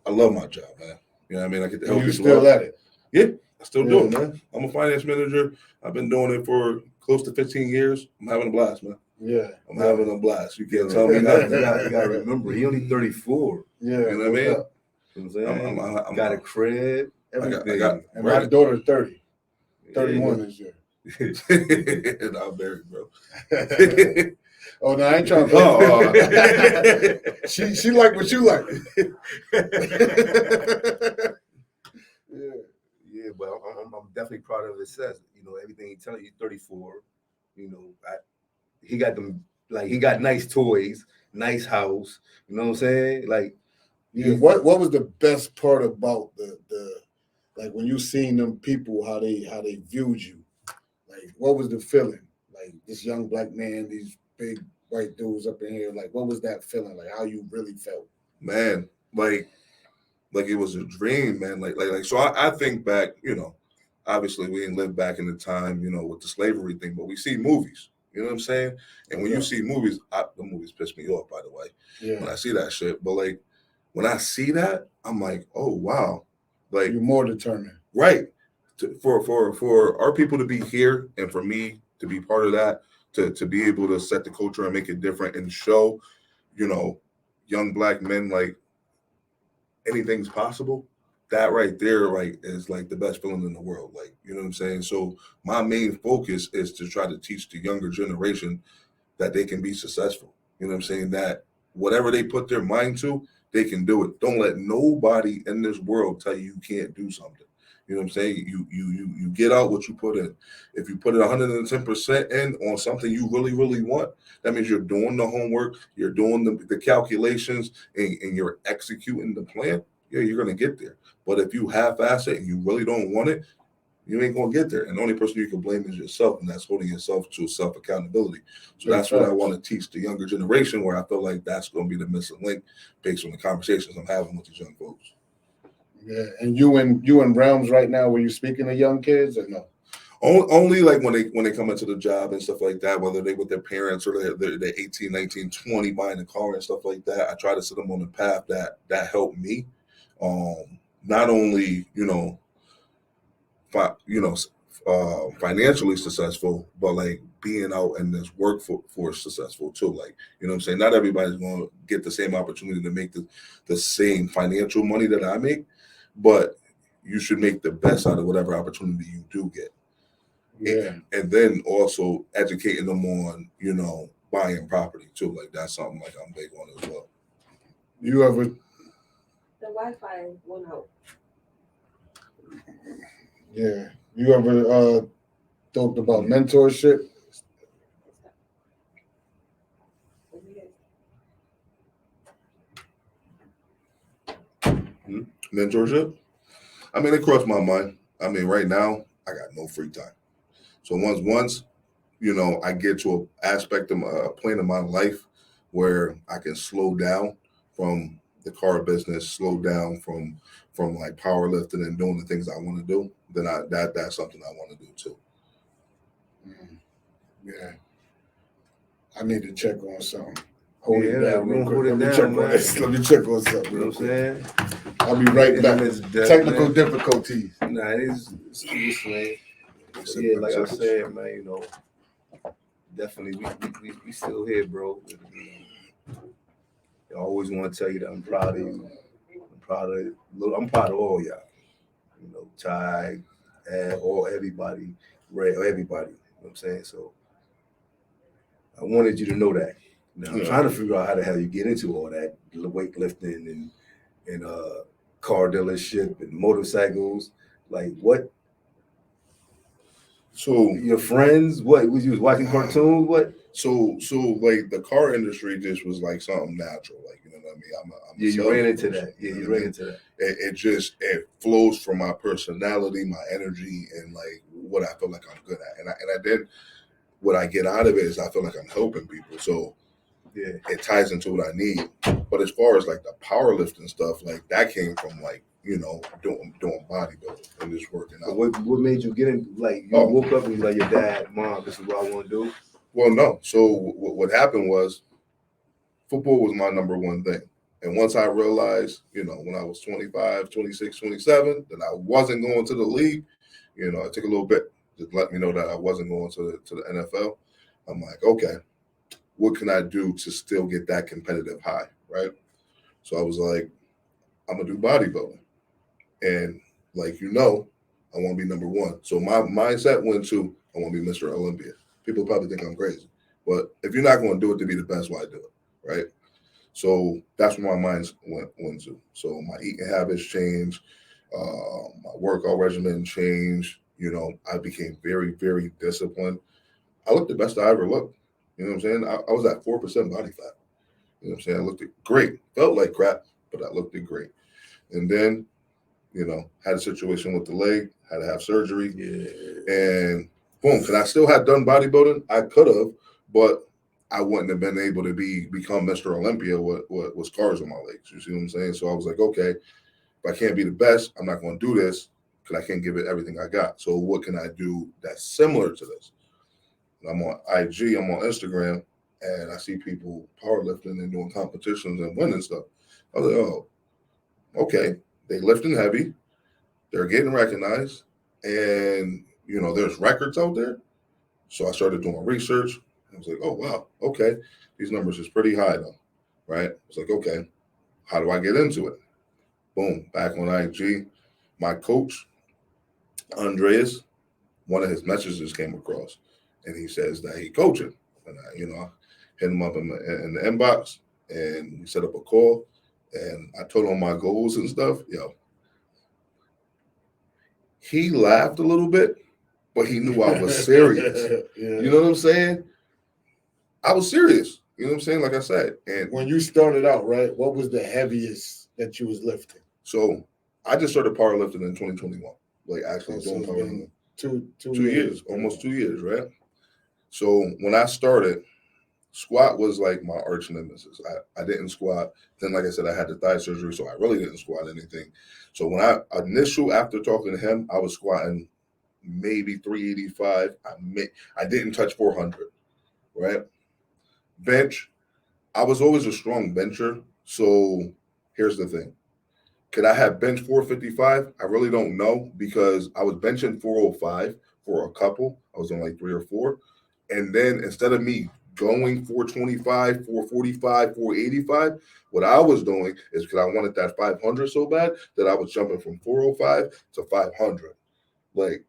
I love my job, man. You know what I mean? I get to help You people still out. at it? Yeah, I still do Yeah. it, man. I'm a finance manager. I've been doing it for close to 15 years. I'm having a blast, man. Yeah. I'm having a blast. You can't tell me nothing. You gotta remember, he only 34. Yeah. You know what I mean? You know what I'm saying? I'm got a crib, everything. I got And my daughter's 30. 31 Yeah. this year. and I'm married, bro. Oh, no, I ain't trying to. Oh, She like what you like. Yeah. Yeah, but I'm definitely proud of his success. You know, everything he telling you, 34. You know, he got them, like, he got nice toys, nice house. You know what I'm saying? Like, Yeah. What was the best part about the like when you seen them people, how they viewed you? Like, what was the feeling? Like, this young black man, these big white dudes up in here, like, what was that feeling? Like, how you really felt? man, like it was a dream, man. Like so I think back, you know, obviously we didn't live back in the time, you know, with the slavery thing, but we see movies, you know what I'm saying? And when you see movies, the movies piss me off, by the way, when Yeah. I see that shit. But like when I see that, I'm like, oh wow. Like, You're more determined. right. For our people to be here and for me to be part of that, to be able to set the culture and make it different and show, you know, young black men like anything's possible. That right there, like, is like the best feeling in the world. Like, you know what I'm saying? So my main focus is to try to teach the younger generation that they can be successful. You know what I'm saying? That whatever they put their mind to, they can do it. Don't let nobody in this world tell you you can't do something. You know what I'm saying? You get out what you put in. If you put it 110% in on something you really, really want, that means you're doing the homework, you're doing the calculations, and you're executing the plan. Yeah, you're gonna get there. But if you half-ass it and you really don't want it, you ain't gonna get there. And the only person you can blame is yourself, and that's holding yourself to self-accountability. So that's what I want to teach the younger generation, where I feel like that's gonna be the missing link based on the conversations I'm having with these young folks. Yeah. And you in realms right now where you speaking to young kids or no? Only like when they come into the job and stuff like that, whether they with their parents or they're 18, 19, 20 buying a car and stuff like that. I try to set them on the path that helped me. Not only, financially successful, but like being out in this workforce successful too. Like, you know what I'm saying? Not everybody's going to get the same opportunity to make the same financial money that I make, but you should make the best out of whatever opportunity you do get. Yeah. And then also educating them on, buying property too. Like, that's something like I'm big on as well. You ever? The Wi-Fi went out. Yeah. You ever talked about mentorship? Mentorship? I mean, it crossed my mind. I mean, right now, I got no free time. So once I get to an aspect of a point of my life where I can slow down from the car business, slow down from like powerlifting and doing the things I want to do, then that's something I want to do too. Yeah. I need to check on something. Hold it Yeah, down we real gonna quick. hold it Let me down, check on man. this. Let me check on something You know real what I'm quick. saying? I'll be right back. It's death, Technical man. difficulties. Nah, it's man. So, yeah, like I said, man, definitely we still here, bro. I always want to tell you that I'm proud of you. I'm proud of all y'all. Ty, everybody, Ray, everybody. You know what I'm saying? So I wanted you to know that. Now I'm trying to figure out how the hell you get into all that weightlifting and car dealership and motorcycles. Like what? So your friends? What you was watching cartoons? What? So like the car industry just was like something natural, like, what I mean? I'm a Yeah, you ran into salesperson, that. Yeah, you know you what I ran mean? into that. It flows from my personality, my energy, and like what I feel like I'm good at. And I then what I get out of it is I feel like I'm helping people. So Yeah. it ties into what I need. But as far as like the powerlifting stuff, like that came from like, you know, doing bodybuilding and just working So out. what made you get in? Like you woke up and you like your dad, mom, this is what I want to do. Well, no. So what happened was football was my number one thing. And once I realized, you know, when I was 25, 26, 27, that I wasn't going to the league, you know, it took a little bit to let me know that I wasn't going to the NFL. I'm like, okay, what can I do to still get that competitive high, right? So I was like, I'm gonna do bodybuilding, and like you know, I want to be number one. So my mindset went to I want to be Mr. Olympia. People probably think I'm crazy, but if you're not going to do it to be the best, why do it, right? So that's where my mind went to. So my eating habits changed, my workout regimen changed. You know, I became very, very disciplined. I looked the best I ever looked. You know what I'm saying? I was at 4% body fat. You know what I'm saying? I looked great. Felt like crap, but I looked great. And then, you know, had a situation with the leg, had to have surgery. Yeah. And boom, because I still had done bodybuilding. I could have, but I wouldn't have been able to become Mr. Olympia with scars on my legs. You see what I'm saying? So I was like, okay, if I can't be the best, I'm not going to do this because I can't give it everything I got. So what can I do that's similar to this? I'm on IG, I'm on Instagram, and I see people powerlifting and doing competitions and winning stuff. I was like, oh, okay, they lifting heavy, they're getting recognized, and you know, there's records out there. So I started doing research. I was like, oh wow, okay, these numbers is pretty high though, right? I was like, okay, how do I get into it? Boom, back on IG, my coach, Andreas, one of his messages came across, and he says that he coaching, and I, you know, hit him up in the inbox, and we set up a call, and I told him my goals and stuff. Yo, he laughed a little bit, but he knew I was serious. Yeah. You know what I'm saying? I was serious. You know what I'm saying? Like I said, and When you started out, right, what was the heaviest that you was lifting? so I just started powerlifting in 2021, like actually So doing it's powerlifting. been two 2 years, almost 2 years, right? So when I started, squat was like my arch nemesis. I didn't squat. Then, like I said, I had the thigh surgery, so I really didn't squat anything. So when after talking to him, I was squatting maybe 385. I didn't touch 400, right? Bench, I was always a strong bencher. So here's the thing. Could I have bench 455? I really don't know because I was benching 405 for a couple. I was on like 3 or 4. And then instead of me going 425, 445, 485, what I was doing is because I wanted that 500 so bad that I was jumping from 405 to 500, like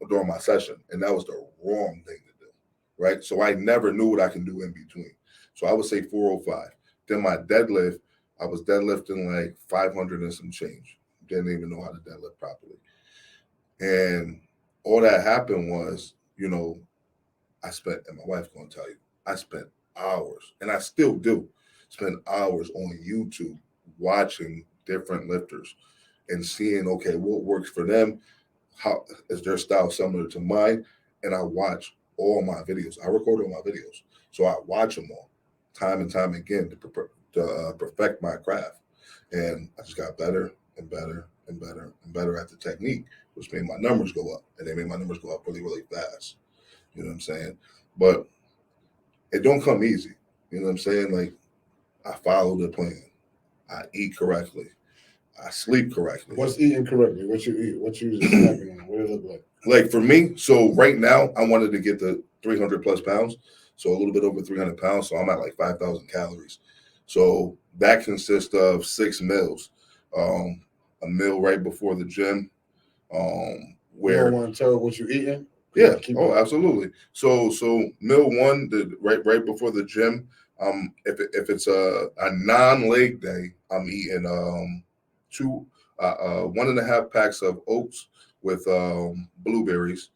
during my session. And that was the wrong thing to do, right? So I never knew what I can do in between. So I would say 405. Then my deadlift, I was deadlifting like 500 and some change. Didn't even know how to deadlift properly. And all that happened was, you know, and my wife's going to tell you, I spent hours, and I still do, spend hours on YouTube watching different lifters and seeing, okay, what works for them? How is their style similar to mine? And I watch all my videos. I record all my videos. So I watch them all time and time again to perfect my craft. And I just got better and better and better and better at the technique, which made my numbers go up. And they made my numbers go up really, really fast. You know what I'm saying? But it don't come easy. You know what I'm saying? Like, I follow the plan. I eat correctly. I sleep correctly. What's eating correctly? What you eat? What you snacking on? What it look like? Like for me, so right now I wanted to get to 300 plus pounds. So a little bit over 300 pounds. So I'm at like 5,000 calories. So that consists of 6 meals. A meal right before the gym. You Where don't want to tell what you eating? Yeah. Keep Oh, it. Absolutely. So meal one, right before the gym. If it's a non-leg day, I'm eating 1.5 packs of oats with blueberries,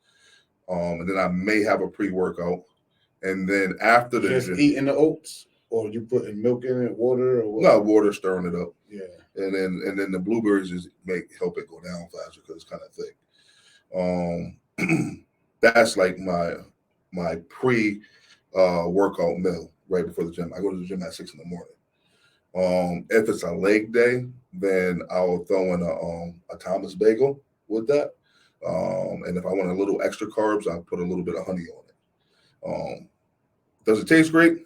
and then I may have a pre-workout, and then after the Just gym, eating the oats. Or you putting milk in it, water, or what? No, water, stirring it up. Yeah. And then the blueberries just help it go down faster because it's kind of thick. That's like my pre workout meal right before the gym. I go to the gym at 6 a.m. If it's a leg day, then I'll throw in a Thomas bagel with that. And if I want a little extra carbs, I'll put a little bit of honey on it. Does it taste great?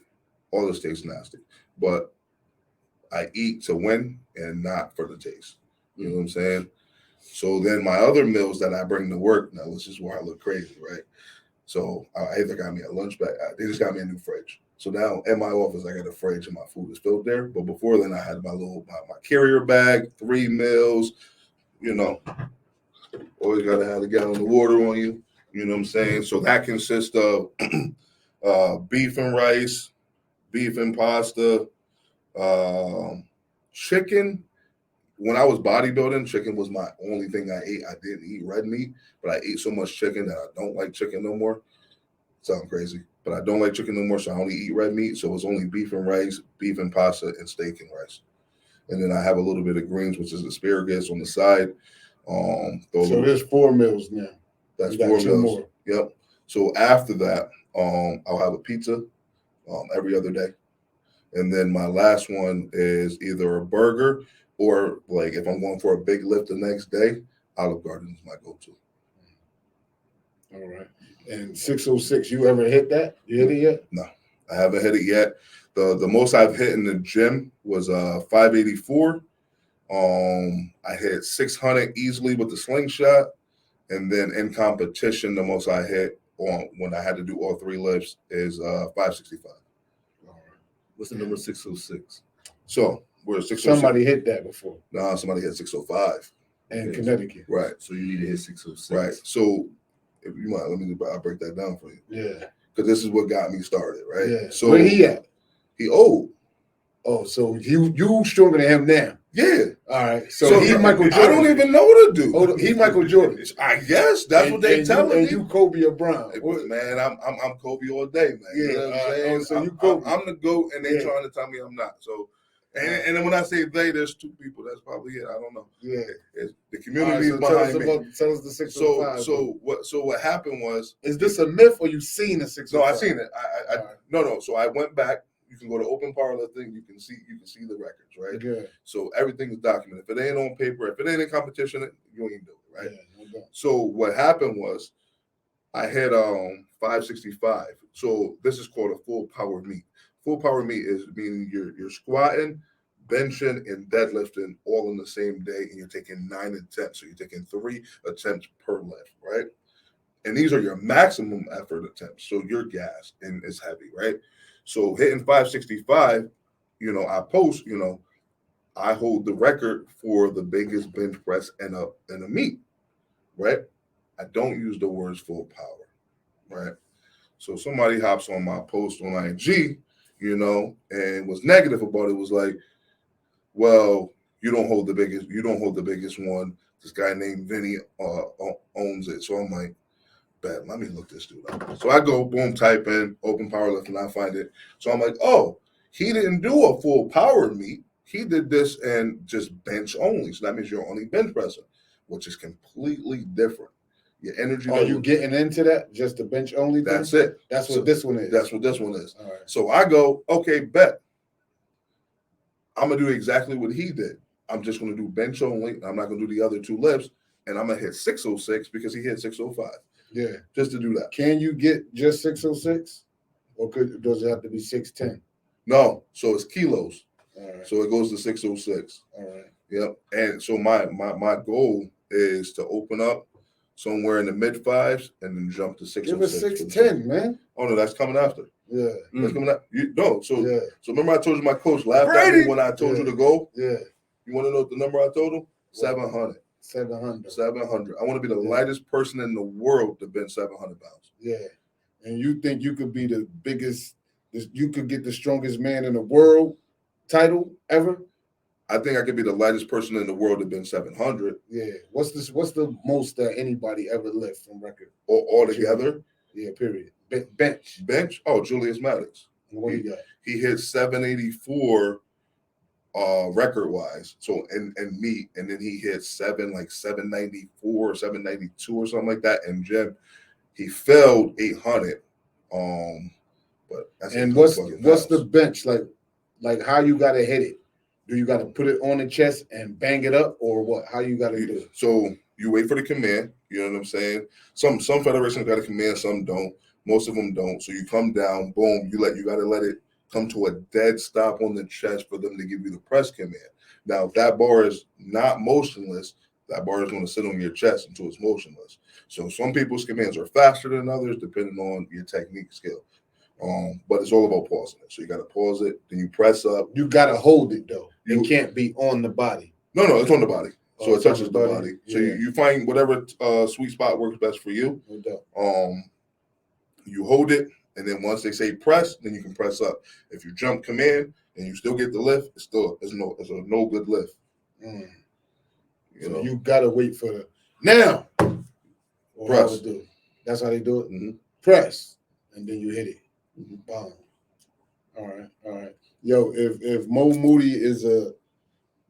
All this tastes nasty, but I eat to win and not for the taste. You know what I'm saying? So then my other meals that I bring to work, now this is where I look crazy, right? So I either got me a lunch bag, they just got me a new fridge. So now in my office, I got a fridge and my food is filled there. But before then, I had my carrier bag, 3 meals, you know, always got to have a gallon of water on you. You know what I'm saying? So that consists of beef and rice, beef and pasta, chicken. When I was bodybuilding, chicken was my only thing I ate. I didn't eat red meat, but I ate so much chicken that I don't like chicken no more. Sound crazy, but I don't like chicken no more, so I only eat red meat. So it's only beef and rice, beef and pasta, and steak and rice. And then I have a little bit of greens, which is asparagus on the side. So there's 4 meals now. That's You got 4 2 meals. more. Yep. So after that, I'll have a pizza every other day. And then my last one is either a burger or, like, if I'm going for a big lift the next day, Olive Garden is my go-to. All right. And 606, you ever hit that? You hit it yet? No, I haven't hit it yet. The most I've hit in the gym was 584. I hit 600 easily with the slingshot. And then in competition, the most I hit on when I had to do all 3 lifts is 565. All right. What's the number 606? So we're 606. Somebody hit that before. No, somebody hit 605. In Yes. Connecticut. Right. So you need to hit 606. Right. So if you mind, I'll break that down for you. Yeah. Because this is what got me started, right? Yeah. So Where he at? He old. Oh, so you stronger than him now. Yeah. All right. So he Michael Jordan. I don't even know what to do. Oh, he Michael Jordan. I guess that's what they telling me. And you Kobe or Brown. Man, I'm Kobe all day, man. Yeah. You know what I'm saying? So you Kobe. I'm the GOAT, and they Yeah. trying to tell me I'm not. So, and then when I say they, there's 2 people. That's probably it. I don't know. Yeah. The community is All right, behind me. Tell us the 605. So what happened was, is this a myth or you seen the 605? no, I seen it. I All right. No. So I went back. You can go to open powerlifting. You can see the records, right? Good. So everything is documented. If it ain't on paper, if it ain't in competition, you ain't do it, right? Yeah, no doubt. So what happened was, I had 565. So this is called a full power meet. Full power meet is meaning you're squatting, benching, and deadlifting all in the same day, and you're taking 9 attempts. So you're taking 3 attempts per lift, right? And these are your maximum effort attempts. So you're gassed and it's heavy, right? So hitting 565, I post, I hold the record for the biggest bench press in a meet, right? I don't use the words full power, right? So somebody hops on my post on IG, and was negative about it. Was like, well, you don't hold the biggest one. This guy named Vinny owns it. So I'm like, bet, let me look this dude up. So I go, boom, type in open powerlifting, I find it. So I'm like, oh, he didn't do a full power meet. He did this and just bench only. So that means you're only bench pressing, which is completely different. Your energy. Are you getting into that? Just the bench only thing? That's it. That's what this one is. That's what this one is. All right. So I go, okay, bet. I'm going to do exactly what he did. I'm just going to do bench only. I'm not going to do the other 2 lifts. And I'm going to hit 606 because he hit 605. Yeah. Just to do that. Can you get just 606? Or does it have to be 610? No. So it's kilos. All right. So it goes to 606. All right. Yep. And so my goal is to open up somewhere in the mid 5s and then jump to 606. Give us 610, man. Oh no, that's coming after. Yeah. That's coming after. So Yeah. remember I told you my coach laughed at me when I told you to go? Yeah. You want to know what the number I told him? 700. 700. 700. I want to be the lightest person in the world to bench 700 pounds. Yeah. And you think you could be the biggest, you could get the strongest man in the world title ever? I think I could be the lightest person in the world to bench 700. Yeah. What's the most that anybody ever lift from record? All together? Yeah, period. Bench. Bench? Oh, Julius Maddox. What do you got? He hit 784 record wise. So and meet, and then he hit 794 or 792 or something like that. And Jim, he failed 800. But that's And what's the bench like? Like how you gotta hit it? Do you gotta put it on the chest and bang it up, or what? How you gotta do it? So you wait for the command. You know what I'm saying? Some federations got a command, some don't. Most of them don't. So you come down, boom. You gotta let it come to a dead stop on the chest for them to give you the press command. Now, if that bar is not motionless, that bar is going to sit on your chest until it's motionless. So some people's commands are faster than others, depending on your technique skill. But it's all about pausing it. So you got to pause it, then you press up. You gotta hold it though. It can't be on the body. No, it's on the body. So it touches the body. So Yeah. you find whatever sweet spot works best for you. No doubt. You hold it, and then once they say press, then you can press up. If you jump command and you still get the lift, it's a no good lift. Mm. You So know? you gotta wait for the now. Or Press. how to do it. That's how they do it. Mm-hmm. Press, and then you hit it. Boom. All right. Yo, if Mo Moody is a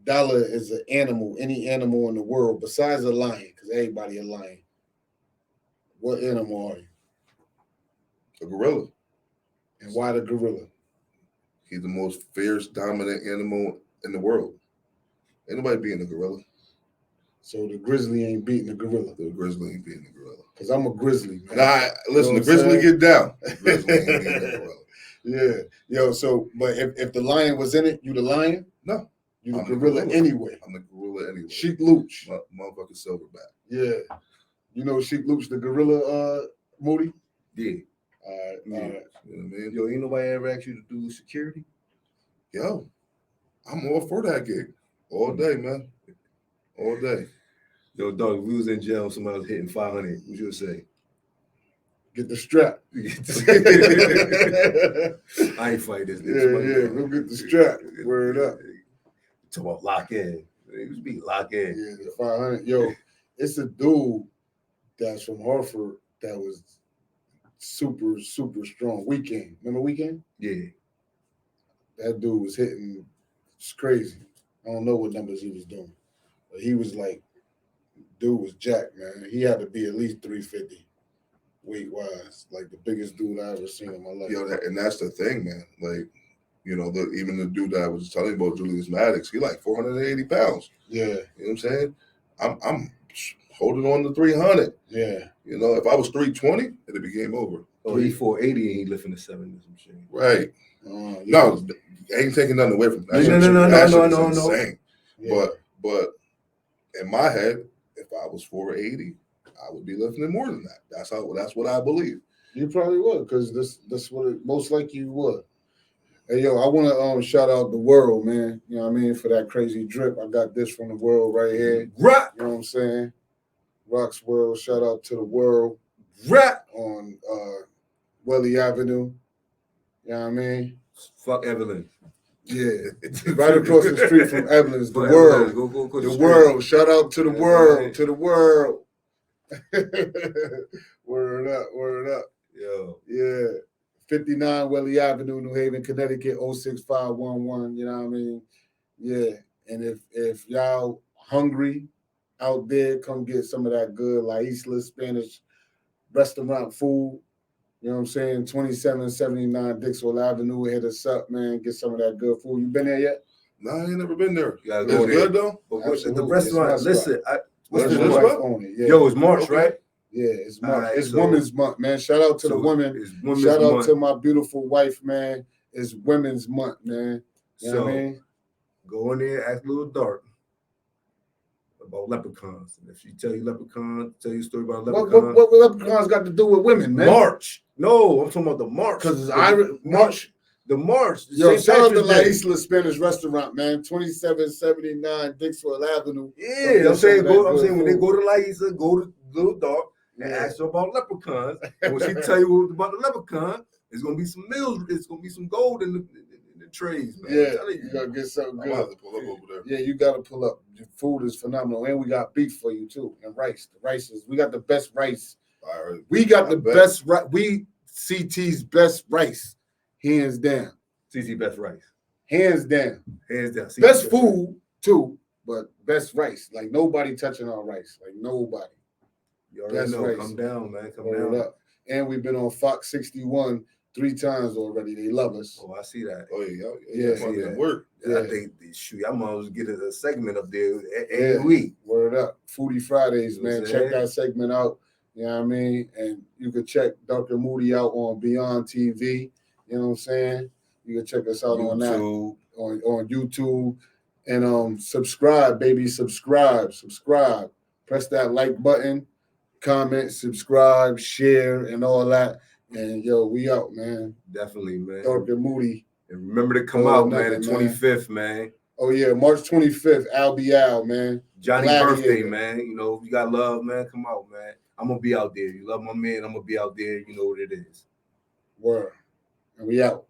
dollar is an animal, any animal in the world besides a lion, because everybody a lion. What animal are you? A gorilla. And why the gorilla? He's the most fierce, dominant animal in the world. Ain't nobody beating a gorilla. So the grizzly ain't beating the gorilla. The grizzly ain't beating the gorilla. Because I'm a grizzly, man. Nah, listen, You know the grizzly what I'm get down. The grizzly ain't beating the gorilla. Yeah. Yo, so but if the lion was in it, you the lion? No. You the I'm the gorilla gorilla. anyway. I'm the gorilla anyway. Sheik Luch. Motherfucking silverback. Yeah. You know Sheik Luch, the gorilla, Moody? Yeah. All right. You know what I mean? Yo, ain't nobody ever asked you to do security? Yo, I'm all for that gig. All day, man. All day. Yo, dog, if we was in jail and somebody was hitting 500, what you would say? Get the strap. I ain't fight this Yeah, nigga. go get the strap. Word up. Talk about lock in. It was be lock in. Yeah, the 500. Yo, it's a dude that's from Hartford that was super, super strong. Weekend. Remember Weekend? Yeah. That dude was hitting. It's crazy. I don't know what numbers he was doing. But he was like, dude was jacked, man. He had to be at least 350 weight-wise. Like the biggest dude I ever seen in my life. Yo, and that's the thing, man. Like, you know, even the dude that I was telling you about, Julius Maddox, he like 480 pounds. Yeah. You know what I'm saying? I'm holding on to 300. Yeah. You know, if I was 320, it'd be game over. Oh, he 480 and he lifting the 7 or some shit. Right. Yeah. No, ain't taking nothing away from that. No. That shit is insane. Yeah. But in my head, if I was 480, I would be lifting more than that. That's what I believe. You probably would, because that's what it most likely you would. Hey yo, I want to shout out the world, man. You know what I mean, for that crazy drip. I got this from the world right here. Rock. You know what I'm saying? Rock's World. Shout out to the world. Rock. On Welly Avenue. You know what I mean? Fuck Evelyn. Yeah. Right across the street from Evelyn's. The Fuck world. Evelyn. Go The straight. world. Shout out to the Yeah, world. man. To the world. Word up. Word up. Yo. Yeah. 59 Welly Avenue, New Haven, Connecticut, 06511. You know what I mean? Yeah. And if y'all hungry out there, come get some of that good La Isla Spanish restaurant food. You know what I'm saying? 2779 Dixwell Avenue. Hit us up, man. Get some of that good food. You been there yet? No, I ain't never been there. You gotta It's go there. good though. But what, Absolutely. the restaurant, It's my listen, what's What's the the My spot? wife own it. Yeah. Yo, it's March, Okay. right? Yeah, it's March. All right, It's so- Women's Month, man. Shout out to the So women. It's Women's Shout out Month. to my beautiful wife, man. It's Women's Month, man. You know So what I mean? go in there, ask Little Darc about leprechauns. And if she tell you leprechauns, tell you a story about leprechauns. What leprechauns got to do with women, man? March. No, I'm talking about the March. Because The March. The March. the Yo, St. shout out to Patrick's La Day. Isla Spanish Restaurant, man. 2779 Dixwell Avenue. Yeah, I'm saying when they go to La Isla, go to Little Darc and Yeah. ask her about leprechauns. And when she tell you about the leprechaun, it's gonna be some meals. It's gonna be some gold in the trays, man. I'm Yeah, telling you gotta get something I'm gonna have good. to pull up over there. Yeah, you gotta pull up. The food is phenomenal, and we got beef for you too, and rice. The rice is we got the best rice. All right. We got the I bet. best rice. We CT's best rice hands down. CC best rice. Hands down. Hands down. CC Best food too, but best rice. Like nobody touching our rice. Like nobody. You already Best know. rice. Come down, man. Come Word down. up. And we've been on Fox 61 3 times already. They love us. Oh, I see that. Oh yeah, Yeah, that's why they work. Yeah. I think shoot, I might as well get a segment up there Yeah. every week. Word up. Foodie Fridays, You know what man. I'm Check saying? that segment out. You know what I mean? And you can check Darc and Moody out on Beyond TV. You know what I'm saying? You can check us out on that. YouTube. On YouTube. And subscribe, baby. Subscribe. Press that like button, comment, subscribe, share, and all that. And yo, we out, man. Definitely, man. Darc and Moody. And remember to come Oh, out, man, the nothing, man. 25th, man. Oh yeah, March 25th, Al be Al, man. Johnny's Gladiator. birthday, man. You know, if you got love, man, come out, man. I'm gonna be out there. You love my man, I'm gonna be out there. You know what it is. Word. And we out.